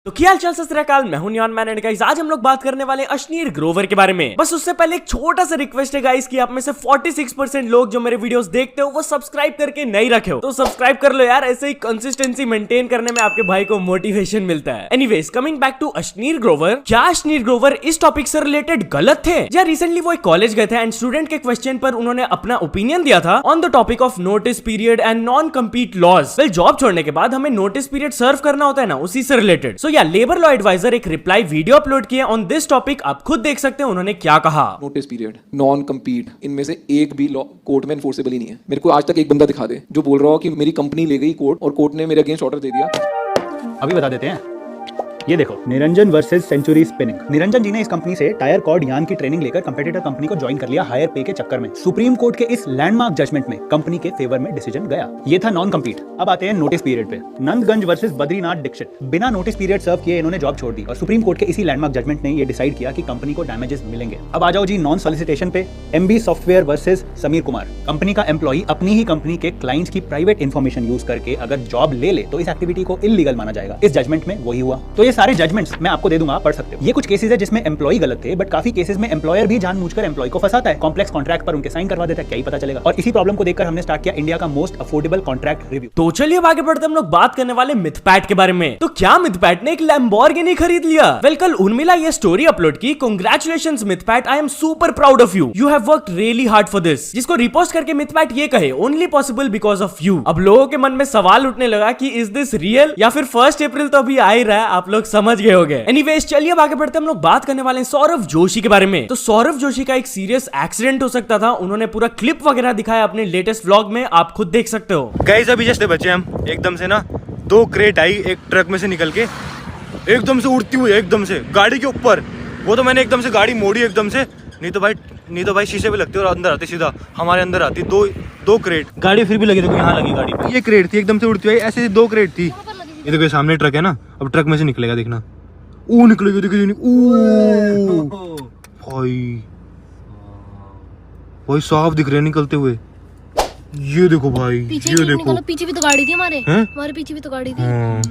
तो क्या हाल चाल सत श्री अकाल, मैं हूं नियॉन मैन एंड गाइस आज हम लोग बात करने वाले अश्नीर ग्रोवर के बारे में। बस उससे पहले एक छोटा सा रिक्वेस्ट है गाइस कि आप में से 46% लोग जो मेरे वीडियोस देखते हो वो सब्सक्राइब करके नहीं रखे हो, तो सब्सक्राइब कर लो यार। ऐसे ही कंसिस्टेंसी मेंटेन करने में आपके भाई को मोटिवेशन मिलता है। Anyways coming back to Ashneer Grover, क्या अश्नीर ग्रोवर इस टॉपिक से रिलेटेड गलत थे? या रिसेंटली वो एक कॉलेज गए थे एंड स्टूडेंट के क्वेश्चन पर उन्होंने अपना ओपिनियन दिया था on the topic of notice period and non compete laws. Well, job छोड़ने के बाद हमें नोटिस पीरियड सर्व करना होता है ना, उसी से रिलेटेड। सो या लेबर लॉ एडवाइजर एक रिप्लाई वीडियो अपलोड किया ऑन दिस टॉपिक, आप खुद देख सकते हैं उन्होंने क्या कहा। नोटिस पीरियड, नॉन कम्पीट, इनमें से एक भी लॉ कोर्ट में एनफोर्सेबल ही नहीं है। मेरे को आज तक एक बंदा दिखा दे जो बोल रहा हो कि मेरी कंपनी ले गई कोर्ट और कोर्ट ने मेरे अगेंस्ट ऑर्डर दे दिया। अभी बता देते हैं। ये देखो, Niranjan versus Century Spinning. Niranjan ji ने इस कंपनी से टायर कॉर्ड यान की ट्रेनिंग लेकर कंपेटिटर कंपनी को ज्वाइन कर लिया हायर पे के चक्कर में। सुप्रीम कोर्ट के इस लैंडमार्क जजमेंट में कंपनी के फेवर में डिसीजन गया। ये था नॉन कम्पीट। अब आते हैं नोटिस पीरियड पे। नंदगंज वर्सेस बद्रीनाथ दीक्षित, बिना नोटिस पीरियड सर्व किए इन्होंने जॉब छोड़ दी और सुप्रीम कोर्ट के इसी लैंडमार्क जजमेंट ने ये डिसाइड किया कि कंपनी को डैमेजेस मिलेंगे। अब आ जाओ जी नॉन सॉलिसिटेशन पे। MB software versus Sameer Kumar, company का एम्प्लॉई अपनी ही कंपनी के क्लाइंट्स की प्राइवेट इन्फॉर्मेशन यूज करके अगर जॉब ले ले तो इस एक्टिविटी को इलीगल माना जाएगा। इस जजमेंट में वही हुआ। तो ये सारे जजमेंट्स मैं आपको दे दूंगा, पढ़ सकते हो। ये कुछ केसेस है जिसमें एम्प्लॉई गलत थे, बट काफी केसेस में एम्प्लॉयर भी जानबूझकर एम्प्लॉय को फंसाता है। कॉम्प्लेक्स कॉन्ट्रैक्ट पर उनके साइन करवा देता है, क्या ही पता चलेगा। और इसी प्रॉब्लम को देखकर हमने स्टार्ट किया इंडिया का मोस्ट अफोर्डेबल कॉन्ट्रैक्ट रिव्यू। तो चलिए अब आगे बढ़ते हम लोग बात करने वाले मिथपैट के बारे में। तो क्या मिथपैट ने एक लैम्बोर्गिनी खरीद लिया? वेल, कल उर्मिला ये स्टोरी अपलोड की। Congratulations Mythpat, I am super proud of you, you have worked really hard for this. जिसको रिपोस्ट करके मिथपैट ये कहे only possible because of you. अब लोगों के मन में सवाल उठने लगा कि इज दिस रियल या फिर 1 अप्रैल तो अभी आ ही रहा है, आप लोग समझ गए होंगे। एनीवेज चलिए अब आगे बढ़ते हम लोग बात करने वाले हैं सौरव जोशी के बारे में। तो सौरव जोशी का एक सीरियस एक्सीडेंट हो सकता था, उन्होंने पूरा क्लिप वगैरह दिखाया अपने लेटेस्ट व्लॉग में, आप खुद देख सकते हो। गाइस अभी जस्ट बचे हम, एकदम से ना 2 क्रेट आई एक ट्रक में से निकल के, एकदम से उड़ती हुई एकदम से गाड़ी के ऊपर। वो तो मैंने एकदम से गाड़ी मोड़ी एकदम से, नहीं तो भाई शीशे पे लगती और अंदर आती, सीधा हमारे अंदर आती। दो क्रेट गाड़ी फिर भी लगी, देखो यहाँ लगी गाड़ी पे। ये क्रेट थी एकदम से उड़ती हुई, ऐसे 2 क्रेट थी। ये देखो सामने ट्रक है ना, अब ट्रक में से निकलेगा, देखना ओ निकलेगी, देखिए भाई साफ दिख रहे हैं निकलते हुए। ये देखो भाई, ये देखो पीछे भी तो गाड़ी थी हमारे पीछे भी तो गाड़ी थी,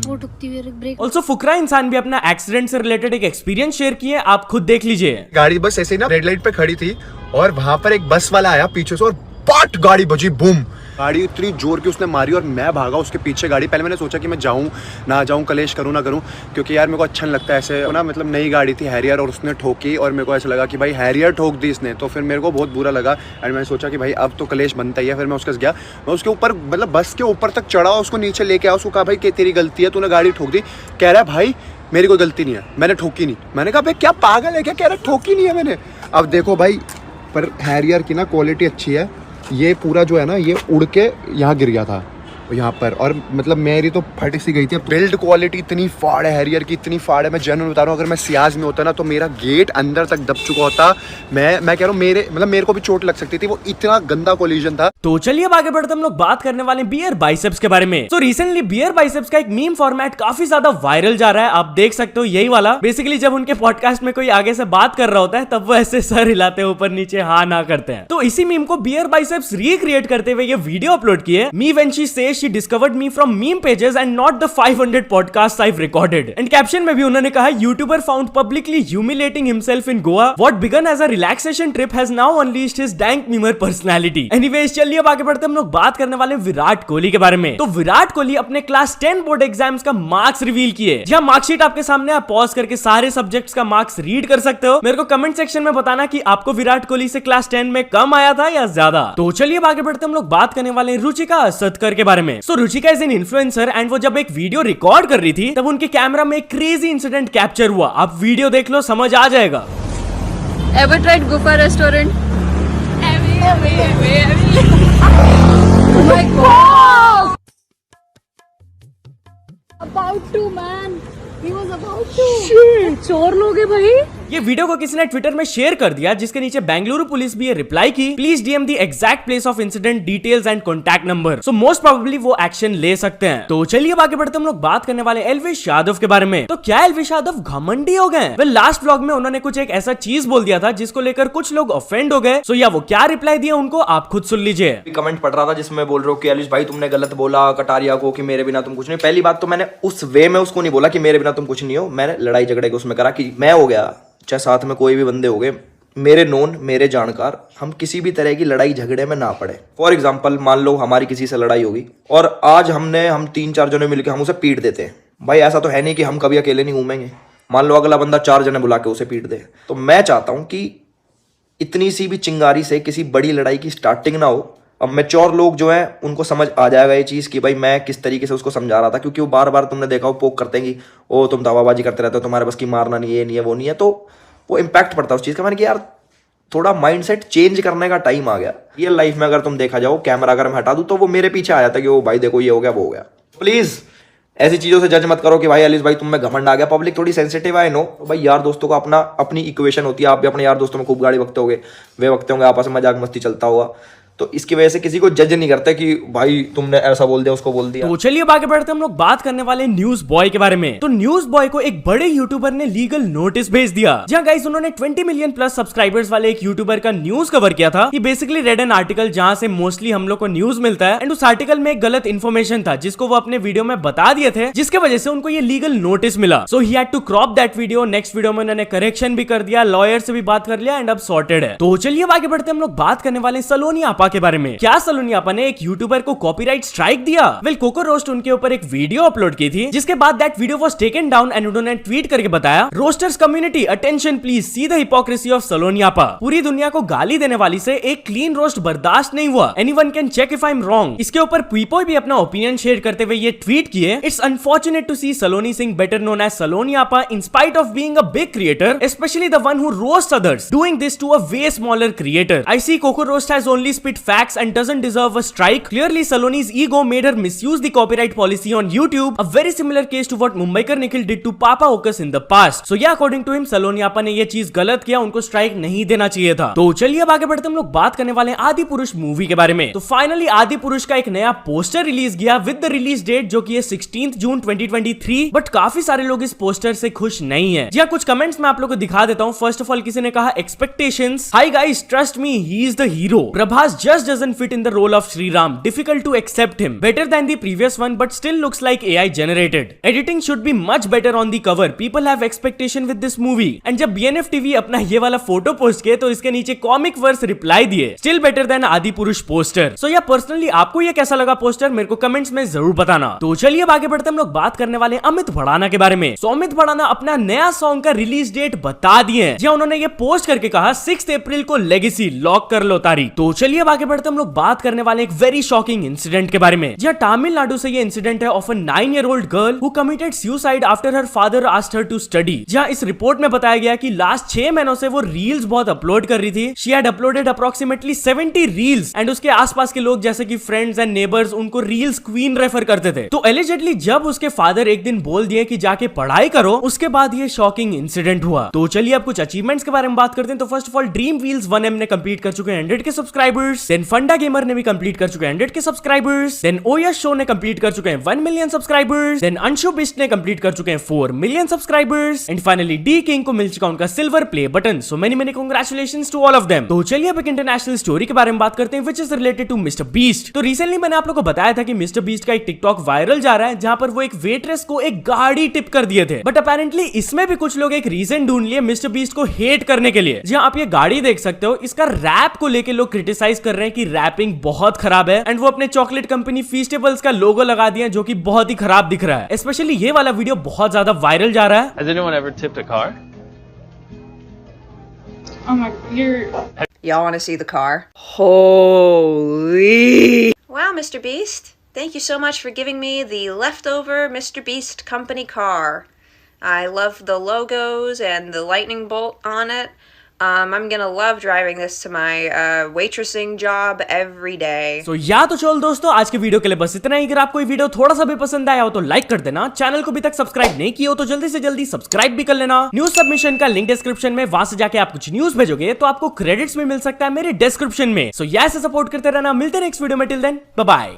वो ठुकती हुई ब्रेक। ऑल्सो फुकरा इंसान भी अपना एक्सीडेंट से रिलेटेड एक एक्सपीरियंस शेयर किए, आप खुद देख लीजिए। गाड़ी बस ऐसे ही ना रेड लाइट पे खड़ी थी और वहां पर एक बस वाला आया पीछे से और पाट गाड़ी बजी, बूम। गाड़ी इतनी जोर की उसने मारी और मैं भागा उसके पीछे गाड़ी। पहले मैंने सोचा कि मैं जाऊं ना जाऊं, कलेश करूं ना करूं, क्योंकि यार मेरे को अच्छा नहीं लगता ऐसे ना, मतलब नई गाड़ी थी हैरियर और उसने ठोकी और मेरे को ऐसा लगा कि भाई हैरियर ठोक दी इसने, तो फिर मेरे को बहुत बुरा लगा एंड मैंने सोचा कि भाई अब तो कलेश बनता ही है। फिर मैं उसके गया, मैं उसके ऊपर मतलब बस के ऊपर तक चढ़ा, उसको नीचे लेके आया, उसको कहा भाई तेरी गलती है, तूने गाड़ी ठोक दी। कह रहा है भाई मेरी कोई गलती नहीं है, मैंने ठोकी नहीं। मैंने कहा भाई क्या पागल है क्या? कह रहा ठोकी नहीं है मैंने। अब देखो भाई, पर हैरियर की ना क्वालिटी अच्छी है, ये पूरा जो है ना ये उड़ के यहाँ गिर गया था यहाँ पर, और मतलब मेरी तो फट सी गई थी। बिल्ड क्वालिटी इतनी फाड़ है हैरियर की, इतनी फाड़ है, मैं जेन्युइन बता रहा हूँ। अगर मैं सियाज में होता ना तो मेरा गेट अंदर तक दब चुका होता। मैं कह रहा हूँ मेरे को भी चोट लग सकती थी, वो इतना गंदा कोलिजन था। तो चलिए अब आगे बढ़ते हम लोग बात करने वाले बियर बाइसेप्स के बारे में। तो रिसेंटली बियर बाइसेप्स का एक मीम फॉर्मेट काफी ज्यादा वायरल जा रहा है, आप देख सकते हो यही वाला। बेसिकली जब उनके पॉडकास्ट में कोई आगे से बात कर रहा होता है तब वो ऐसे सर हिलाते हैं ऊपर नीचे, हाँ ना करते हैं। तो इसी मीम को बियर बाइसेप्स रिक्रिएट करते हुए ये वीडियो अपलोड किए। Me when she says she discovered me from meme pages and not the 500 podcasts I've recorded. And caption में भी उन्होंने कहा YouTuber found publicly humiliating himself in Goa. What began as a relaxation trip has now unleashed his dank memer personality. Anyways चलिए अब आगे बढ़ते हम लोग बात करने वाले विराट कोहली के बारे में। तो विराट कोहली अपने क्लास 10 बोर्ड एग्जाम्स का मार्क्स रिवील किए। जहाँ मार्कशीट आपके सामने, आप पॉज करके सारे सब्जेक्ट्स का मार्क्स रीड कर सकते हो। मेरे को कमेंट सेक्शन में बताना कि आपको विराट कोहली से क्लास 10 में कम आया था या ज्यादा। तो चलिए अब आगे बढ़ते हम लोग बात करने वाले रुचिका सतकर के बारे में। सो रुचिका इज इन्फ्लुएंसर एंड वो जब एक वीडियो रिकॉर्ड कर रही थी तब उनके कैमरा में एक क्रेजी इंसिडेंट कैप्चर हुआ। आप वीडियो देख लो, समझ आ जाएगा। Ever tried Gufa restaurant? Oh my God! About to man, he was about to. Shit. चोर लोग हैं भाई। ये वीडियो को किसी ने ट्विटर में शेयर कर दिया, जिसके नीचे बेंगलुरु पुलिस भी ये रिप्लाई की, please DM the exact place of incident, details and contact number. So most probably वो एक्शन ले सकते हैं। तो चलिए अब आगे बढ़ते हम लोग बात करने वाले एल्विश यादव के बारे में। तो क्या एल्विश यादव घमंडी हो गए? वेल, लास्ट व्लॉग में उन्होंने कुछ एक ऐसा चीज बोल दिया था जिसको लेकर कुछ लोग ऑफेंड हो गए। सो या वो क्या रिप्लाई दिया उनको आप खुद सुन लीजिए। कमेंट पढ़ रहा था जिसमें बोल रहे हो कि एल्विश भाई तुमने गलत बोला कटारिया को कि मेरे बिना तुम कुछ नहीं। पहली बात तो मैंने उस वे में उसको नहीं बोला कि मेरे बिना तुम कुछ नहीं हो, मैंने लड़ाई झगड़े को उसमें करा कि मैं हो गया, चाहे साथ में कोई भी बंदे हो गए, मेरे नोन मेरे जानकार, हम किसी भी तरह की लड़ाई झगड़े में ना पड़े। फॉर एग्जाम्पल मान लो हमारी किसी से लड़ाई होगी और आज हम 3-4 जने मिलकर हम उसे पीट देते हैं। भाई ऐसा तो है नहीं कि हम कभी अकेले नहीं घूमेंगे। मान लो अगला बंदा 4 जने बुला के उसे पीट दे, तो मैं चाहता हूं कि इतनी सी भी चिंगारी से किसी बड़ी लड़ाई की स्टार्टिंग ना हो। अब मैच्योर लोग जो हैं उनको समझ आ जाएगा ये चीज़ कि भाई मैं किस तरीके से उसको समझा रहा था, क्योंकि वो बार बार तुमने देखा वो पोक करते हैं कि ओ तुम दावाबाजी करते रहते हो, तुम्हारे बस की मारना नहीं है, ये नहीं है, वो नहीं है, तो वो इम्पैक्ट पड़ता है उस चीज़ का। मैंने कि यार थोड़ा माइंडसेट चेंज करने का टाइम आ गया। रियल लाइफ में अगर तुम देखा जाओ, कैमरा अगर मैं हटा दूं तो वो मेरे पीछे आ जाता है कि वो भाई देखो ये हो गया वो हो गया। प्लीज़ ऐसी चीज़ों से जज मत करो कि भाई एल्विश भाई तुम में घमंड आ गया। पब्लिक थोड़ी सेंसिटिव है, नो भाई, यार दोस्तों को अपनी इक्वेशन होती है। आप भी अपने यार दोस्तों में खूब गाड़ी बकते होगे, वे बकते होंगे, आपस में मजाक मस्ती चलता होगा, तो इसकी वजह से किसी को जज नहीं करते कि भाई तुमने ऐसा बोल दिया उसको बोल दिया। तो चलिए आगे बढ़ते हम लोग बात करने वाले न्यूज बॉय के बारे में। तो न्यूज बॉय को एक बड़े यूट्यूबर ने लीगल नोटिस भेज दिया। जहां गाइस उन्होंने 20 मिलियन प्लस सब्सक्राइबर्स वाले एक यूट्यूबर का न्यूज कवर किया था। ही बेसिकली रेड एन आर्टिकल जहां से मोस्टली हम लोग को न्यूज मिलता है, एंड उस आर्टिकल में एक गलत इन्फॉर्मेशन था जिसको वो अपने वीडियो में बता दिए थे, जिसके वजह से उनको ये लीगल नोटिस मिला। So he had to crop that video. Next video में उन्होंने करेक्शन भी कर दिया, लॉयर से भी बात कर लिया, एंड अब सॉर्टेड है। तो चलिए आगे बढ़ते हम लोग बात करने वाले सलोनी आपा के बारे में। क्या सलोनी आपा ने एक यूट्यूबर को कॉपीराइट स्ट्राइक दिया? वेल, कोको रोस्ट उनके ऊपर एक वीडियो अपलोड की थी, जिसके बाद that video was taken down and उन्होंने ट्वीट करके बताया, roasters community attention please see the hypocrisy of Saloni Apa. पूरी दुनिया को गाली देने वाली से एक क्लीन रोस्ट बर्दाश्त नहीं हुआ। Anyone can check if I am wrong. इसके ऊपर पीपो भी अपना ओपिनियन शेयर करते हुए ये ट्वीट किए, it's unfortunate to see Saloni Singh better known as Saloni Apa in spite of being a big creator, specially the one who roast others, doing this to a way smaller creator. I see Coco Roast has only spit facts and doesn't deserve a strike. Clearly Saloni's ego made her misuse the copyright policy on YouTube, a very similar case to what Mumbaikar Nikhil did to Papa Okas in the past. So yeah, according to him सलोनी आपा ने ये चीज गलत किया, उनको strike नहीं देना चाहिए था। तो चलिए अब आगे बढ़ते हम लोग बात करने वाले हैं आदि पुरुष मूवी के बारे में। तो फाइनली आदि पुरुष का एक नया पोस्टर रिलीज किया विद द रिलीज डेट जो कि है 16 जून 2023, बट काफी सारे लोग इस पोस्टर से खुश नहीं है। जी हाँ, कुछ कमेंट्स मैं आप लोगों को दिखा देता हूँ। फर्स्ट ऑफ ऑल किसी ने कहा expectations, hi guys trust me he is the hero, Prabhas just doesn't fit in the role of Sriram, difficult to accept him, better than the previous one but still looks like AI generated, editing should be much better on the cover, people have expectation with this movie। and जब BNF TV अपना ये वाला photo post किए तो इसके नीचे comic verse reply दिए, still better than आदि पुरुष पोस्टर। सो या पर्सनली आपको ये कैसा लगा पोस्टर, मेरे को कमेंट्स में जरूर बताना। तो चलिए अब आगे बढ़ते हम लोग बात करने वाले अमित भड़ाना के बारे में। सो अमित भड़ाना अपना नया सॉन्ग का रिलीज डेट बता दिए, जी उन्होंने ये पोस्ट करके कहा 6 अप्रैल को लेगेसी लॉक कर लो तारीख। तो चलिए अब आगे बढ़ते हम लोग बात करने वाले एक वेरी शॉकिंग इंसिडेंट के बारे में। जहां तमिलनाडु से ये इंसिडेंट है of a 9-year-old girl who committed suicide after her father asked her to study. जहां इस रिपोर्ट में बताया गया कि लास्ट 6 महीनों से वो रील्स बहुत अपलोड कर रही थी। She had uploaded approximately 70 reels and उसके आसपास के लोग जैसे कि फ्रेंड्स एंड नेबर्स उनको रील्स क्वीन रेफर करते थे। तो एलिजेडली जब उसके फादर एक दिन बोल दिए कि जाके पढ़ाई करो, उसके बाद ये शॉकिंग इंसिडेंट हुआ। तो चलिए अब कुछ अचीवमेंट्स के बारे में बात करते हैं। तो first of all dream wheels 1M ने कंप्लीट कर चुके हैं 100 के सब्सक्राइबर्स। देन फंडा गेमर ने भी कंप्लीट कर चुके हैं 100 के सब्सक्राइबर्स। देन ओयस शो ने कंप्लीट कर चुके हैं 1 million subscribers. Then Anshu Bisht ने कंप्लीट कर चुके हैं 4 million subscribers. And finally the king को मिल चुका उनका silver play button. So many many congratulations to all of them. तो चलिए अब एक इंटरनेशनल स्टोरी के बारे में बात करते हैं which is related to mister Beast. तो रिसेंटली मैंने आप लोगों को बताया था कि मिस्टर बीस्ट का एक टिकटॉक वायरल जा रहा है जहां पर वो एक वेट्रेस को एक गाड़ी टिप कर दिए थे। बट अपेरेंटली इसमें भी कुछ लोग एक रीजन ढूंढ लिए मिस्टर बीस्ट को हेट करने के लिए। जहां आप ये गाड़ी देख सकते हो, इसका रैप को लेके लोग क्रिटिसाइज कर रहे हैं कि रैपिंग बहुत खराब है एंड वो अपने चॉकलेट कंपनी फीस्टेबल्स का लोगो लगा दिया जो कि बहुत ही खराब दिख रहा है। स्पेशली ये वाला वीडियो बहुत ज्यादा वायरल जा रहा है। Has anyone ever tipped a car? Oh my, you're... Y'all want to see the car? Holy! Wow, Mr. Beast. Thank you so much for giving me the leftover Mr. Beast company car. I love the logos and the lightning bolt on it. I'm gonna love driving this to my waitressing job every day. तो या तो चलो दोस्तों, आज के video के लिए बस इतना ही। अगर आपको ये वीडियो थोड़ा सा भी पसंद आया हो तो लाइक कर देना, चैनल को अभी तक सब्सक्राइब नहीं किया हो तो जल्दी से जल्दी सब्सक्राइब भी कर लेना। न्यूज सबमिशन का लिंक डिस्क्रिप्शन में, वहां से जाके आप कुछ न्यूज भेजोगे तो आपको क्रेडिट्स भी मिल सकता है मेरे डिस्क्रिप्शन में। सो ऐसे सपोर्ट करते रहना। मिलते हैं नेक्स्ट वीडियो में, टिल देन बाय बाय।